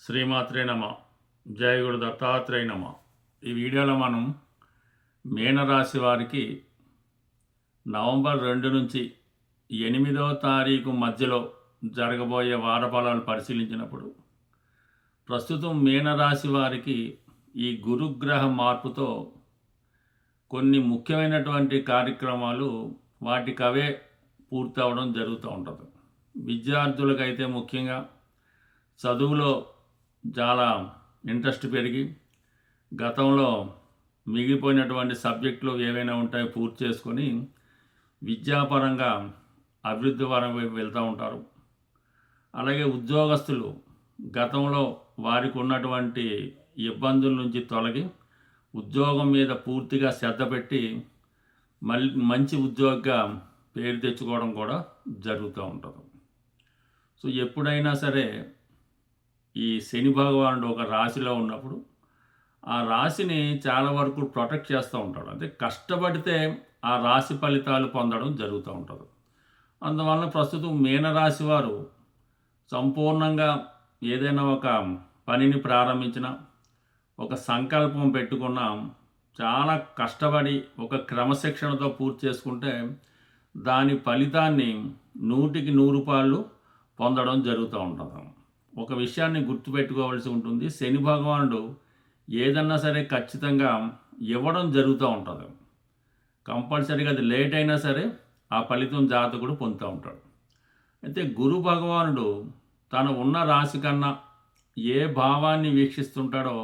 శ్రీమాత్రే నమ. జయ గురు దత్తాత్రేయ నమ. ఈ వీడియోలో మనం మీనరాశి వారికి నవంబర్ 2 నుంచి 8వ తారీఖు మధ్యలో జరగబోయే వారఫలాలు పరిశీలించినప్పుడు ప్రస్తుతం మీనరాశి వారికి ఈ గురుగ్రహ మార్పుతో కొన్ని ముఖ్యమైనటువంటి కార్యక్రమాలు వాటికవే పూర్తి అవడం జరుగుతూ ఉంటుంది. విద్యార్థులకైతే ముఖ్యంగా చదువులో చాలా ఇంట్రెస్ట్ పెరిగి గతంలో మిగిలిపోయినటువంటి సబ్జెక్టులు ఏవైనా ఉంటాయో పూర్తి చేసుకొని విద్యాపరంగా అభివృద్ధి పరంగా వెళ్తూ ఉంటారు. అలాగే ఉద్యోగస్తులు గతంలో వారికి ఉన్నటువంటి ఇబ్బందుల నుంచి తొలగి ఉద్యోగం మీద పూర్తిగా శ్రద్ధ పెట్టి మంచి ఉద్యోగిగా పేరు తెచ్చుకోవడం కూడా జరుగుతూ ఉంటుంది. సో ఎప్పుడైనా సరే ఈ శని భగవానుడు ఒక రాశిలో ఉన్నప్పుడు ఆ రాశిని చాలా వరకు ప్రొటెక్ట్ చేస్తూ ఉంటాడు. అంటే కష్టపడితే ఆ రాశి ఫలితాలు పొందడం జరుగుతూ ఉంటుంది. అందువలన ప్రస్తుతం మీనరాశి వారు సంపూర్ణంగా ఏదైనా ఒక పనిని ప్రారంభించిన, ఒక సంకల్పం పెట్టుకున్న, చాలా కష్టపడి ఒక క్రమశిక్షణతో పూర్తి చేసుకుంటే దాని ఫలితాన్ని 100కి 100 పొందడం జరుగుతూ ఉంటుంది. ఒక విషయాన్ని గుర్తుపెట్టుకోవాల్సి ఉంటుంది. శని భగవానుడు ఏదన్నా సరే ఖచ్చితంగా ఇవ్వడం జరుగుతూ ఉంటుంది. కంపల్సరీగా అది లేట్ అయినా సరే ఆ ఫలితం జాతకుడు పొందుతూ ఉంటాడు. అయితే గురు భగవానుడు తను ఉన్న రాశి కన్నా ఏ భావాన్ని వీక్షిస్తుంటాడో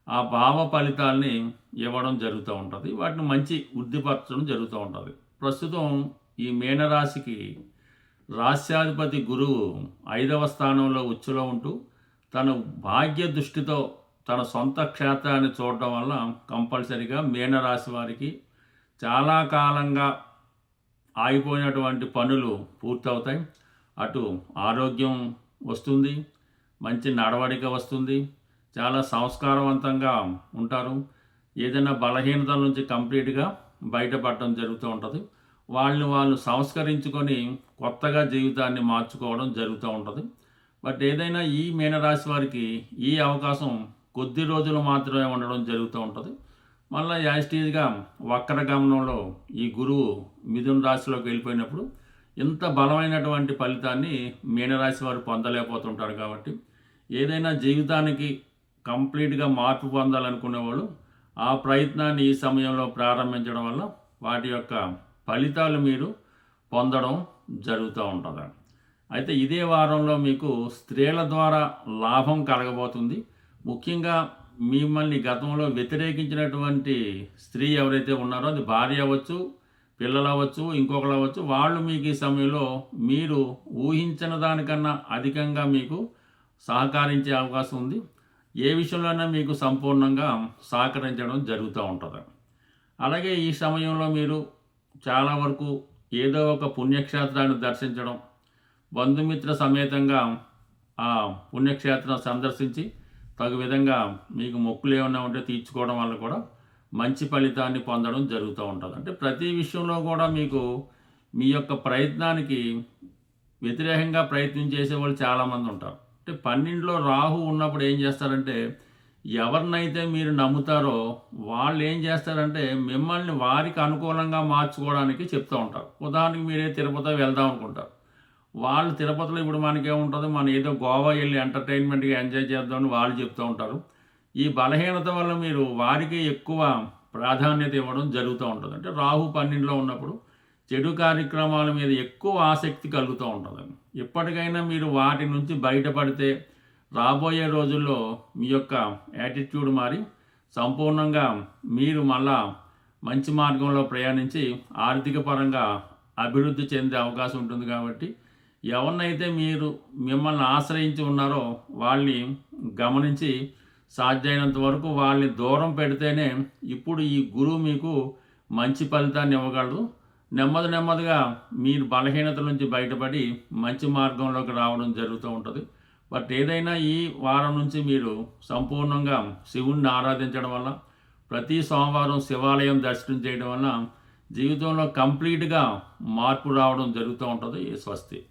ఆ భావ ఫలితాల్ని ఇవ్వడం జరుగుతూ ఉంటుంది. వాటిని మంచి వృద్ధిపరచడం జరుగుతూ ఉంటుంది. ప్రస్తుతం ఈ మీనరాశికి రాశ్యాధిపతి గురువు 5వ స్థానంలో ఉచ్చులో ఉంటూ తన భాగ్య దృష్టితో తన సొంత క్షేత్రాన్ని చూడటం వల్ల కంపల్సరిగా మీనరాశి వారికి చాలా కాలంగా ఆగిపోయినటువంటి పనులు పూర్తవుతాయి. అటు ఆరోగ్యం వస్తుంది, మంచి నడవడిక వస్తుంది, చాలా సంస్కారవంతంగా ఉంటారు. ఏదైనా బలహీనతల నుంచి కంప్లీట్గా బయటపడటం జరుగుతూ ఉంటుంది. వాళ్ళు సంస్కరించుకొని కొత్తగా జీవితాన్ని మార్చుకోవడం జరుగుతూ ఉంటుంది. బట్ ఏదైనా ఈ మీనరాశి వారికి ఈ అవకాశం కొద్ది రోజులు మాత్రమే ఉండడం జరుగుతూ ఉంటుంది. మళ్ళీ యాజిటీజ్గా వక్రగమనంలో ఈ గురువు మిథున రాశిలోకి వెళ్ళిపోయినప్పుడు ఇంత బలమైనటువంటి ఫలితాన్ని మీనరాశి వారు పొందలేకపోతుంటారు. కాబట్టి ఏదైనా జీవితానికి కంప్లీట్గా మార్పు పొందాలనుకునే వాళ్ళు ఆ ప్రయత్నాన్ని ఈ సమయంలో ప్రారంభించడం వల్ల వాటి యొక్క ఫలితాలు మీరు పొందడం జరుగుతూ ఉంటుంది. అయితే ఇదే వారంలో మీకు స్త్రీల ద్వారా లాభం కలగబోతుంది. ముఖ్యంగా మిమ్మల్ని గతంలో వ్యతిరేకించినటువంటి స్త్రీ ఎవరైతే ఉన్నారో, అది భార్య అవ్వచ్చు, పిల్లలు అవ్వచ్చు, ఇంకొకరు అవ్వచ్చు, వాళ్ళు మీకు ఈ సమయంలో మీరు ఊహించిన దానికన్నా అధికంగా మీకు సహకరించే అవకాశం ఉంది. ఏ విషయంలోనైనా మీకు సంపూర్ణంగా సహకరించడం జరుగుతూ ఉంటుంది. అలాగే ఈ సమయంలో మీరు చాలా వరకు ఏదో ఒక పుణ్యక్షేత్రాన్ని దర్శించడం, బంధుమిత్ర సమేతంగా ఆ పుణ్యక్షేత్రం సందర్శించి తగు విధంగా మీకు మొక్కులు ఏమైనా ఉంటే తీర్చుకోవడం వల్ల కూడా మంచి ఫలితాన్ని పొందడం జరుగుతూ ఉంటుంది. అంటే ప్రతి విషయంలో కూడా మీకు మీ యొక్క ప్రయత్నానికి వ్యతిరేకంగా ప్రయత్నం చేసేవాళ్ళు చాలామంది ఉంటారు. అంటే 12లో రాహు ఉన్నప్పుడు ఏం చేస్తారంటే, ఎవరినైతే మీరు నమ్ముతారో వాళ్ళు ఏం చేస్తారంటే మిమ్మల్ని వారికి అనుకూలంగా మార్చుకోవడానికి చెప్తూ ఉంటారు. ఉదాహరణకి మీరే తిరుపతి వెళ్దాం అనుకుంటారు. వాళ్ళు తిరుపతిలో ఇప్పుడు మనకేముంటుంది, మనం ఏదో గోవా వెళ్ళి ఎంటర్టైన్మెంట్గా ఎంజాయ్ చేద్దామని వాళ్ళు చెప్తూ ఉంటారు. ఈ బలహీనత వల్ల మీరు వారికి ఎక్కువ ప్రాధాన్యత ఇవ్వడం జరుగుతూ ఉంటుంది. అంటే రాహు 12లో ఉన్నప్పుడు చెడు కార్యక్రమాల మీద ఎక్కువ ఆసక్తి కలుగుతూ ఉంటుంది. ఎప్పటికైనా మీరు వాటి నుంచి బయటపడితే రాబోయే రోజుల్లో మీ యొక్క యాటిట్యూడ్ మారి సంపూర్ణంగా మీరు మళ్ళా మంచి మార్గంలో ప్రయాణించి ఆర్థిక పరంగా అభివృద్ధి చెందే అవకాశం ఉంటుంది. కాబట్టి ఎవరినైతే మీరు మిమ్మల్ని ఆశ్రయించి ఉన్నారో వాళ్ళని గమనించి సాధ్యమైనంత వరకు వాళ్ళని దూరం పెడితేనే ఇప్పుడు ఈ గురువు మీకు మంచి ఫలితాన్ని ఇవ్వగలరు. నెమ్మదిగా మీరు బలహీనతల నుంచి బయటపడి మంచి మార్గంలోకి రావడం జరుగుతూ ఉంటుంది. బట్ ఏదైనా ఈ వారం నుంచి మీరు సంపూర్ణంగా శివుణ్ణి ఆరాధించడం వల్ల, ప్రతి సోమవారం శివాలయం దర్శనం చేయడం వల్ల జీవితంలో కంప్లీట్గా మార్పు రావడం జరుగుతూ ఉంటుంది. స్వస్తి.